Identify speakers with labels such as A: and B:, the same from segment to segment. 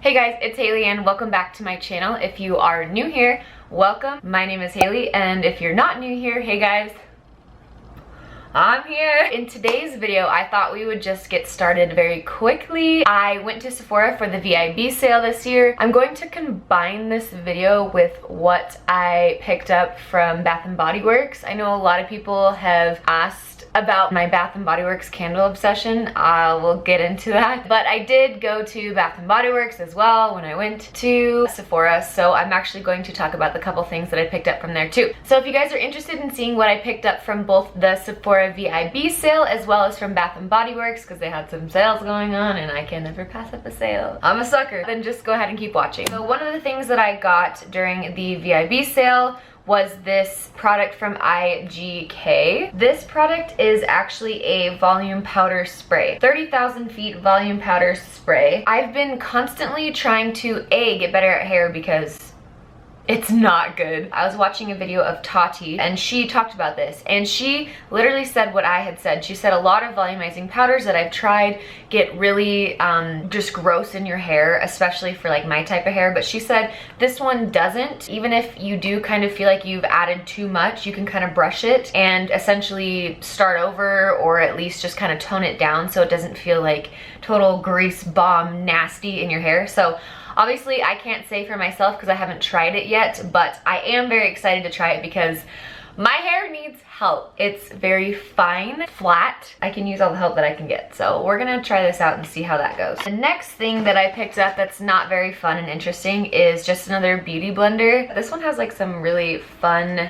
A: Hey guys, it's Hallie Anne. Welcome back to my channel. If you are new here, welcome. My name is Hallie, and if you're not new here, hey guys, I'm here. In today's video, I thought we would just get started very quickly. I went to Sephora for the VIB sale this year. I'm going to combine this video with what I picked up from Bath & Body Works. I know a lot of people have asked about my Bath & Body Works candle obsession. I will get into that. But I did go to Bath & Body Works as well when I went to Sephora, so I'm actually going to talk about the couple things that I picked up from there too. So if you guys are interested in seeing what I picked up from both the Sephora VIB sale as well as from Bath & Body Works, because they had some sales going on and I can never pass up a sale. I'm a sucker. Then just go ahead and keep watching. So one of the things that I got during the VIB sale was this product from IGK. This product is actually a volume powder spray. 30,000 feet volume powder spray. I've been constantly trying to get better at hair because it's not good. I was watching a video of Tati and she talked about this and she literally said what I had said. She said a lot of volumizing powders that I've tried get really just gross in your hair, especially for like my type of hair, but she said this one doesn't. Even if you do kind of feel like you've added too much, you can kind of brush it and essentially start over, or at least just kind of tone it down so it doesn't feel like total grease bomb nasty in your hair. So obviously, I can't say for myself because I haven't tried it yet, but I am very excited to try it because my hair needs help. It's very fine, flat. I can use all the help that I can get. So we're gonna try this out and see how that goes. The next thing that I picked up that's not very fun and interesting is just another beauty blender. This one has like some really fun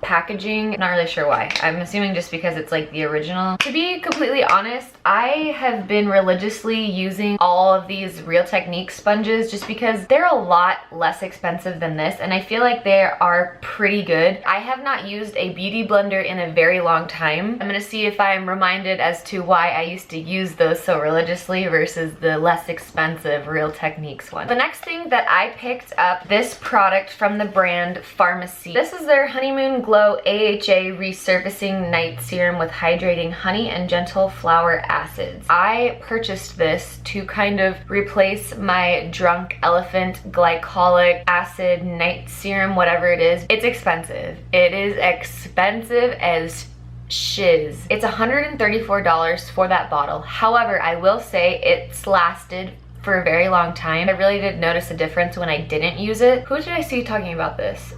A: packaging. Not really sure why. I'm assuming just because it's like the original. To be completely honest, I have been religiously using all of these Real Technique sponges just because they're a lot less expensive than this and I feel like they are pretty good. I have not used a beauty blender in a very long time. I'm gonna see if I'm reminded as to why I used to use those so religiously versus the less expensive Real Techniques one. The next thing that I picked up, this product from the brand Farmacy. This is their Honeymoon Glow AHA Resurfacing Night Serum with hydrating honey and gentle flower acids. I purchased this to kind of replace my Drunk Elephant glycolic acid night serum, whatever it is. It's expensive. It is expensive as shiz. It's $134 for that bottle. However, I will say it's lasted for a very long time. I really did notice a difference when I didn't use it. Who did I see talking about this?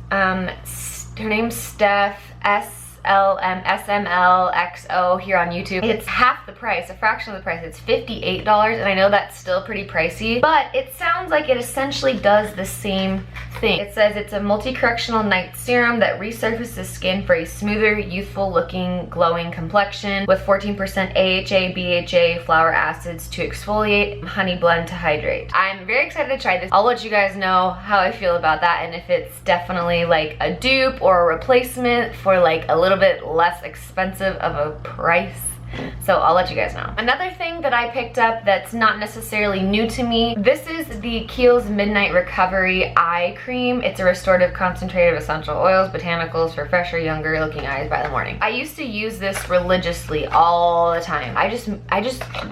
A: Her name's Steph, SML here on YouTube. It's half the price, a fraction of the price. It's $58, and I know that's still pretty pricey, but it sounds like it essentially does the same thing. It says it's a multi-correctional night serum that resurfaces skin for a smoother, youthful looking, glowing complexion with 14% AHA, BHA, flower acids to exfoliate, honey blend to hydrate. I'm very excited to try this. I'll let you guys know how I feel about that and if it's definitely like a dupe or a replacement for like a little bit less expensive of a price. So I'll let you guys know. Another thing that I picked up that's not necessarily new to me, this is the Kiehl's Midnight Recovery Eye Cream. It's a restorative concentrate of essential oils, botanicals for fresher, younger looking eyes by the morning. I used to use this religiously all the time. I just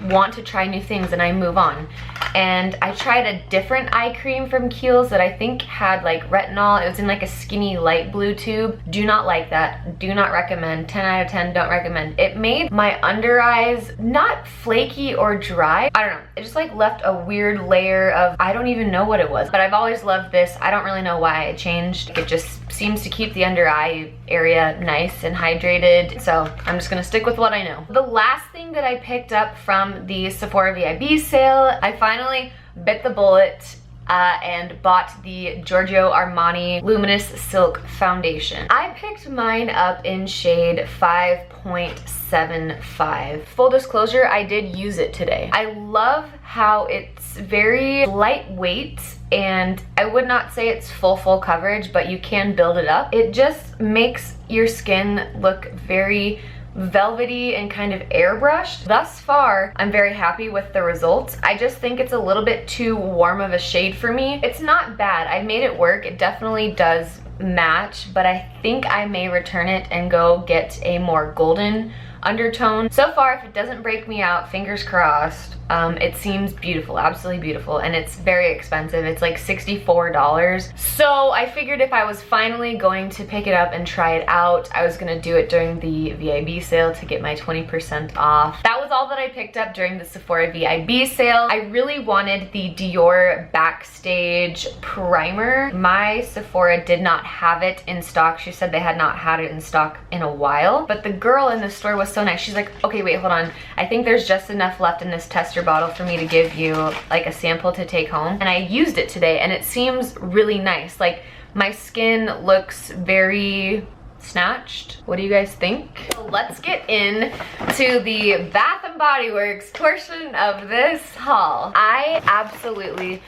A: want to try new things and I move on. And I tried a different eye cream from Kiehl's that I think had like retinol. It was in like a skinny light blue tube. Do not like that. Do not recommend. 10 out of 10, don't recommend. It made my under eyes not flaky or dry. I don't know. It just like left a weird layer of, I don't even know what it was. But I've always loved this. I don't really know why it changed. It just seems to keep the under eye area nice and hydrated. So I'm just gonna stick with what I know. The last thing that I picked up from the Sephora VIB sale, I finally bit the bullet and bought the Giorgio Armani Luminous Silk Foundation. I picked mine up in shade 5.75. Full disclosure, I did use it today. I love how it's very lightweight and I would not say it's full coverage, but you can build it up. It just makes your skin look very velvety and kind of airbrushed. Thus far, I'm very happy with the results. I just think it's a little bit too warm of a shade for me. It's not bad. I made it work. It definitely does match, but I think I may return it and go get a more golden undertone. So far, if it doesn't break me out, fingers crossed, It seems beautiful, absolutely beautiful, and it's very expensive. It's like $64. So I figured if I was finally going to pick it up and try it out, I was gonna do it during the VIB sale to get my 20% off. That was all that I picked up during the Sephora VIB sale. I really wanted the Dior Backstage Primer. My Sephora did not have it in stock. She said they had not had it in stock in a while, but the girl in the store was so nice. She's like, okay, wait, hold on. I think there's just enough left in this tester bottle for me to give you like a sample to take home. And I used it today and it seems really nice. Like my skin looks very snatched. What do you guys think? Let's get in to the Bath & Body Works portion of this haul. I absolutely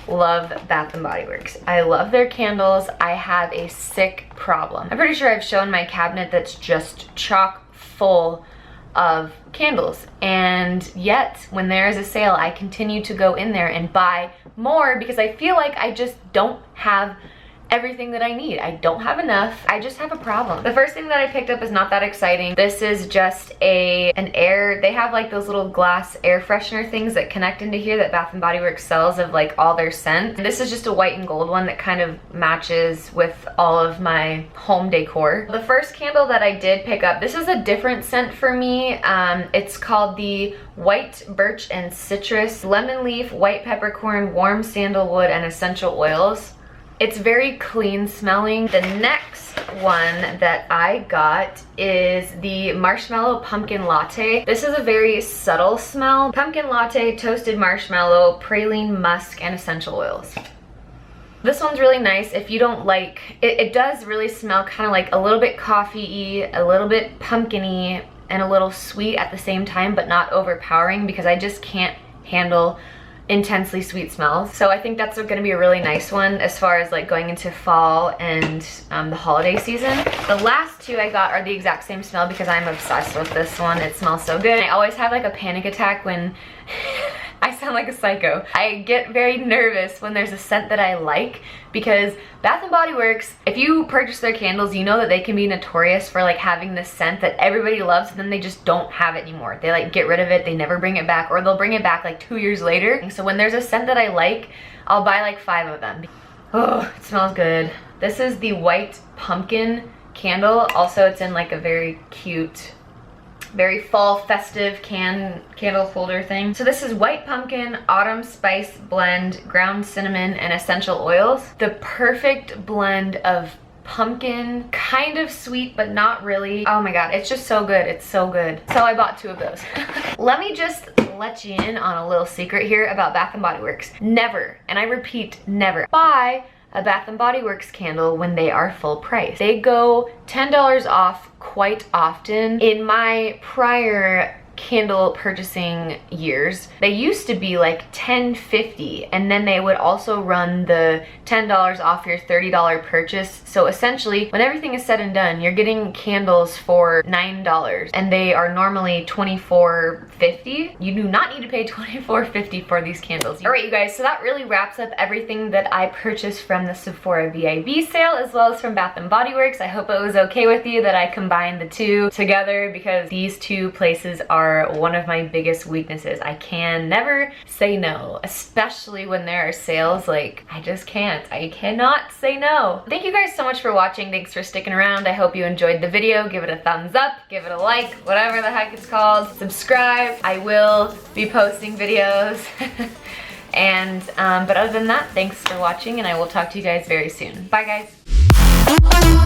A: love Bath & Body Works. I love their candles. I have a sick problem. I'm pretty sure I've shown my cabinet that's just chock full of candles, and yet when there is a sale I continue to go in there and buy more because I feel like I just don't have everything that I need. I don't have enough. I just have a problem. The first thing that I picked up is not that exciting. This is just an air, they have like those little glass air freshener things that connect into here that Bath & Body Works sells of like all their scents. And this is just a white and gold one that kind of matches with all of my home decor. The first candle that I did pick up, this is a different scent for me. It's called the White Birch and Citrus Lemon Leaf, White Peppercorn, Warm Sandalwood, and Essential Oils. It's very clean smelling. The next one that I got is the Marshmallow Pumpkin Latte. This is a very subtle smell. Pumpkin latte, toasted marshmallow, praline musk, and essential oils. This one's really nice if you don't like, it does really smell kind of like a little bit coffee-y, a little bit pumpkin-y, and a little sweet at the same time, but not overpowering because I just can't handle intensely sweet smells. So I think that's gonna be a really nice one as far as like going into fall and the holiday season. The last two I got are the exact same smell because I'm obsessed with this one. It smells so good. I always have like a panic attack when I sound like a psycho. I get very nervous when there's a scent that I like because Bath & Body Works, if you purchase their candles, you know that they can be notorious for like having this scent that everybody loves and then they just don't have it anymore. They like get rid of it, they never bring it back, or they'll bring it back like 2 years later. And so when there's a scent that I like, I'll buy like 5 of them. Oh, it smells good. This is the White Pumpkin candle. Also, it's in like a very cute, very fall festive candle holder thing. So this is White Pumpkin, Autumn Spice Blend, Ground Cinnamon, and Essential Oils. The perfect blend of pumpkin, kind of sweet, but not really. Oh my God, it's just so good. It's so good. So I bought 2 of those. Let me just let you in on a little secret here about Bath & Body Works. Never, and I repeat, never buy a Bath & Body Works candle when they are full price. They go $10 off quite often. In my prior candle purchasing years, they used to be like $10.50, and then they would also run the $10 off your $30 purchase. So essentially, when everything is said and done, you're getting candles for $9, and they are normally $24.50. You do not need to pay $24.50 for these candles. All right, you guys, so that really wraps up everything that I purchased from the Sephora VIB sale, as well as from Bath & Body Works. I hope it was okay with you that I combined the two together because these two places are one of my biggest weaknesses. I can never say no, especially when there are sales. Like, I just can't. I cannot say no. Thank you guys so much for watching. Thanks for sticking around. I hope you enjoyed the video. Give it a thumbs up, give it a like, whatever the heck it's called. Subscribe. I will be posting videos. And, but other than that, thanks for watching, and I will talk to you guys very soon. Bye, guys.